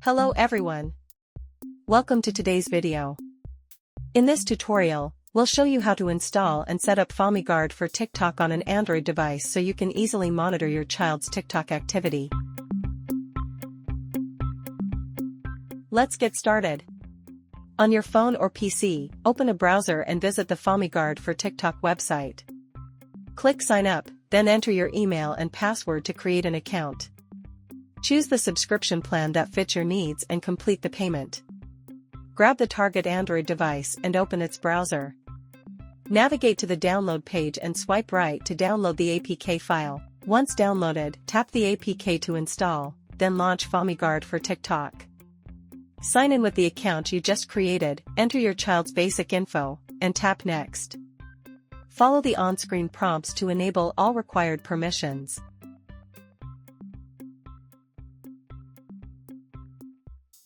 Hello everyone. Welcome to today's video. In this tutorial, we'll show you how to install and set up Famiguard for TikTok on an Android device so you can easily monitor your child's TikTok activity. Let's get started. On your phone or PC, open a browser and visit the Famiguard for TikTok website. Click Sign Up, then enter your email and password to create an account. Choose the subscription plan that fits your needs and complete the payment. Grab the target Android device and open its browser. Navigate to the download page and swipe right to download the APK file. Once downloaded, tap the APK to install, then launch Famiguard for TikTok. Sign in with the account you just created, enter your child's basic info, and tap Next. Follow the on-screen prompts to enable all required permissions.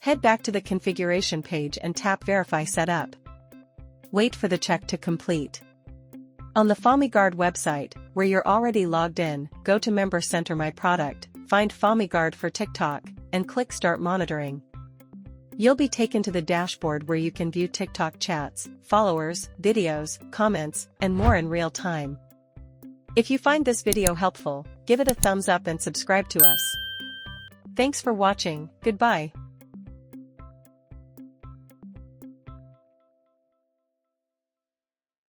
Head back to the configuration page and tap Verify Setup. Wait for the check to complete. On the Famiguard website, where you're already logged in, go to Member Center My Product, find Famiguard for TikTok, and click Start Monitoring. You'll be taken to the dashboard where you can view TikTok chats, followers, videos, comments, and more in real time. If you find this video helpful, give it a thumbs up and subscribe to us. Thanks for watching, goodbye.